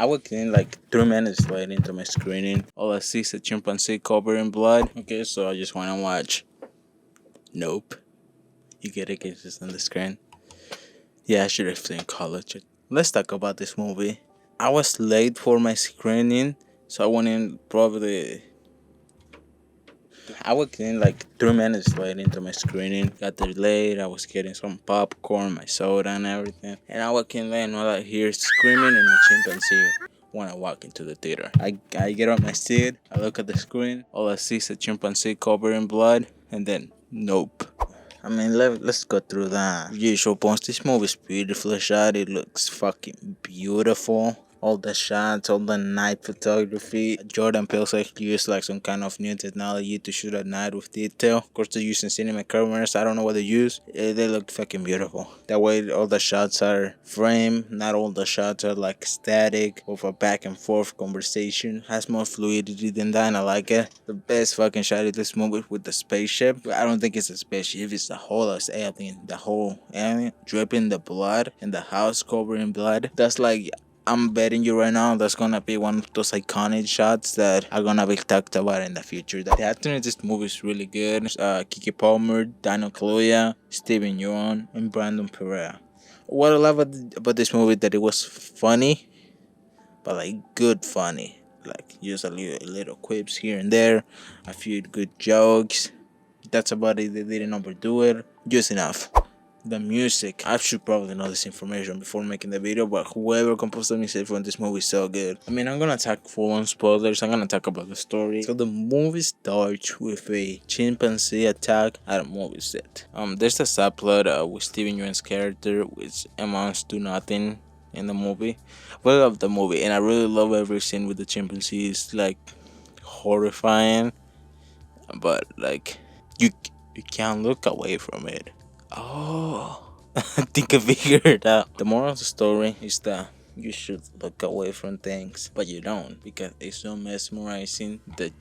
I walked in like 3 minutes late into my screening. All I see is a chimpanzee covered in blood. Okay, so I just want to watch. Nope. You get it, it's just on the screen. Yeah, I should have seen college. Let's talk about this movie. I was late for my screening, so I went in probably. I walked in like 3 minutes late into my screening. Got there late. I was getting some popcorn, my soda, and everything. And I walk in late, and all I hear is screaming and a chimpanzee. When I walk into the theater, I get on my seat. I look at the screen. All I see is a chimpanzee covered in blood, and then nope. I mean, let's go through that. Usual points. This movie is beautifully shot. It looks fucking beautiful. All the shots, all the night photography. Jordan Peele actually used like some kind of new technology to shoot at night with detail. Of course, they're using cinema cameras. I don't know what they use. They look fucking beautiful. That way, all the shots are framed. Not all the shots are like static with a back and forth conversation. Has more fluidity than that, and I like it. The best fucking shot of this movie with the spaceship. I don't think it's a spaceship. It's the whole alien. The whole alien dripping the blood and the house covered in blood. That's like. I'm betting you right now that's gonna be one of those iconic shots that are gonna be talked about in the future. The acting in this movie is really good. Kiki Palmer, Daniel Kaluuya, Steven Yeun, and Brandon Pereira. What I love about this movie that it was funny, but like good funny. Like just a little quips here and there, a few good jokes. That's about it. They didn't overdo it. Just enough. The music, I should probably know this information before making the video, but whoever composed the music for this movie is so good. I mean, I'm gonna talk full on spoilers. I'm gonna talk about the story. So the movie starts with a chimpanzee attack at a movie set. There's a subplot with Steven Yeun's character, which amounts to nothing in the movie. But I love the movie, and I really love every scene with the chimpanzee. It's like horrifying, but like you can't look away from it. Oh, I think I figured it out. The moral of the story is that you should look away from things, but you don't because it's so mesmerizing that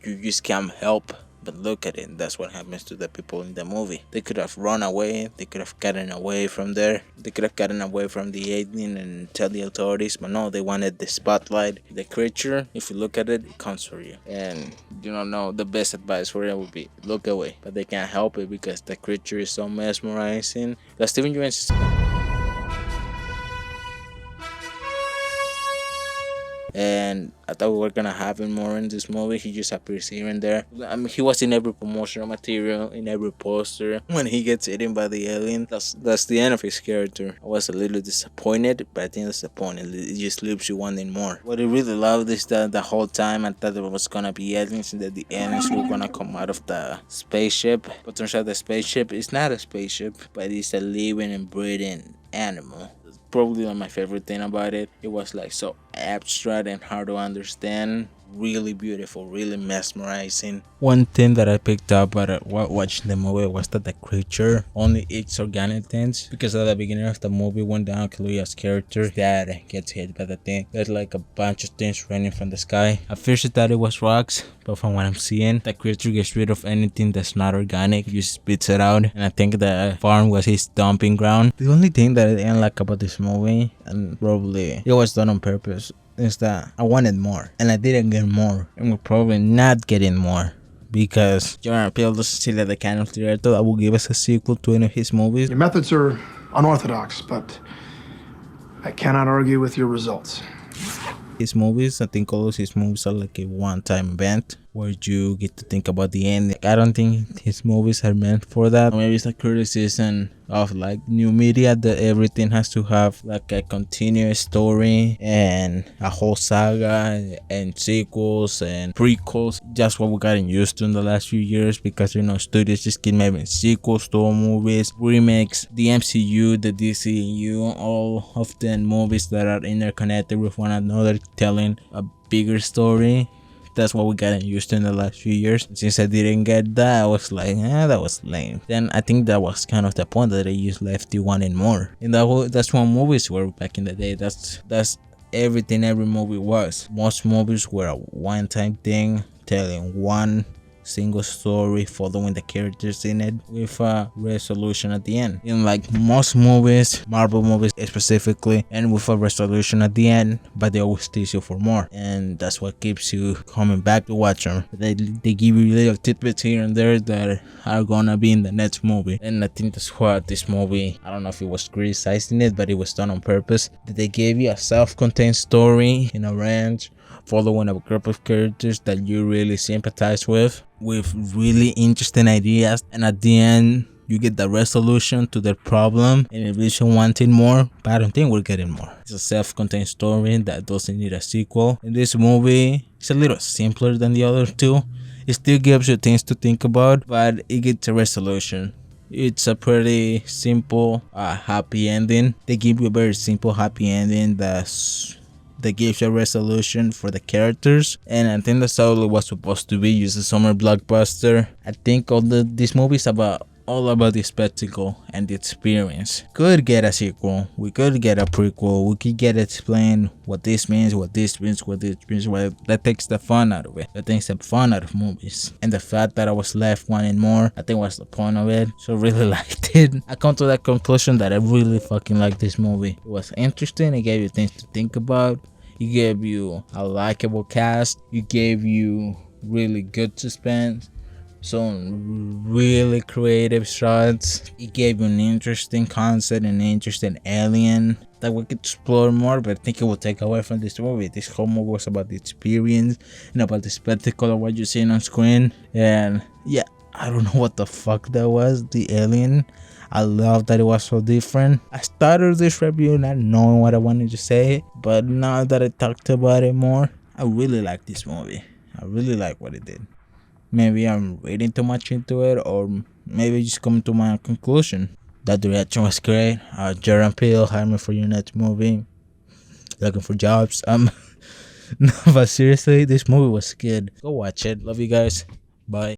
you just can't help but look at it. That's what happens to the people in the movie. They could have run away. They could have gotten away from there. They could have gotten away from the alien and tell the authorities, but no, they wanted the spotlight. The creature, if you look at it, it comes for you. And you don't know, the best advice for it would be look away. But they can't help it because the creature is so mesmerizing. That Steven Yeun. And I thought we were gonna have him more in this movie. He just appears here and there. I mean, he was in every promotional material, in every poster. When he gets eaten by the alien, that's the end of his character. I was a little disappointed, but I think that's the point. It just leaves you wanting more. What I really loved is that the whole time I thought there was gonna be aliens and that the aliens were gonna come out of the spaceship. But turns out the spaceship is not a spaceship, but it's a living and breathing animal. Probably my favorite thing about it. It was like so abstract and hard to understand. Really beautiful, really mesmerizing. One thing that I picked up while watching the movie was that the creature only eats organic things. Because at the beginning of the movie, when Daniel Kaluuya's character dad gets hit by the thing, there's like a bunch of things raining from the sky. At first I thought it was rocks, but from what I'm seeing, the creature gets rid of anything that's not organic, just spits it out. And I think the farm was his dumping ground. The only thing that I didn't like about this movie, and probably it was done on purpose, is that I wanted more and I didn't get more, and we're probably not getting more because Jordan Peele doesn't see that the kind of director that will give us a sequel to any of his movies. Your methods are unorthodox, but I cannot argue with your results. His movies, I think all of his movies are like a one-time event where you get to think about the end. I don't think his movies are meant for that. Maybe it's a criticism of like new media that everything has to have like a continuous story and a whole saga and sequels and prequels. Just what we gotten used to in the last few years because studios just keep making sequels to all movies, remakes. The MCU, the DCU, all of the movies that are interconnected with one another, telling a bigger story. That's what we got used to in the last few years. Since I didn't get that, I was like, that was lame. Then I think that was kind of the point that they just left you wanting more. And that's what movies were back in the day. That's everything every movie was. Most movies were a one-time thing, telling one single story following the characters in it with a resolution at the end. In like most movies, Marvel movies specifically, and with a resolution at the end, but they always tease you for more, and that's what keeps you coming back to watch them. They give you little tidbits here and there that are gonna be in the next movie, and I think that's what this movie, I don't know if it was criticizing it, but it was done on purpose, that they gave you a self-contained story in a ranch following a group of characters that you really sympathize with really interesting ideas, and at the end you get the resolution to their problem, and it leaves you wanting more, but I don't think we're getting more. It's a self-contained story that doesn't need a sequel. In this movie, it's a little simpler than the other two. It still gives you things to think about, but it gets a resolution. It's a pretty simple, happy ending. They give you a very simple, happy ending that gives you a resolution for the characters, and I think that's all it was supposed to be. Just a summer blockbuster. I think this movie is all about the spectacle and the experience. Could get a sequel, we could get a prequel, we could get explain what this means, what that takes the fun out of it. That takes the fun out of movies, and the fact that I was left wanting more, I think was the point of it. So I really liked it. I come to that conclusion that I really fucking liked this movie. It was interesting, it gave you things to think about, it gave you a likable cast, it gave you really good suspense, some really creative shots. It gave you an interesting concept, an interesting alien that we could explore more, but I think it will take away from this movie. This whole movie was about the experience and about the spectacle of what you're seeing on screen. And yeah, I don't know what the fuck that was, the alien. I love that it was so different. I started this review not knowing what I wanted to say, but now that I talked about it more, I really like this movie. I really like what it did. Maybe I'm reading too much into it, or maybe just coming to my conclusion. That direction was great. Jordan Peele, hire me for your next movie. Looking for jobs. No, but seriously, this movie was good. Go watch it. Love you guys. Bye.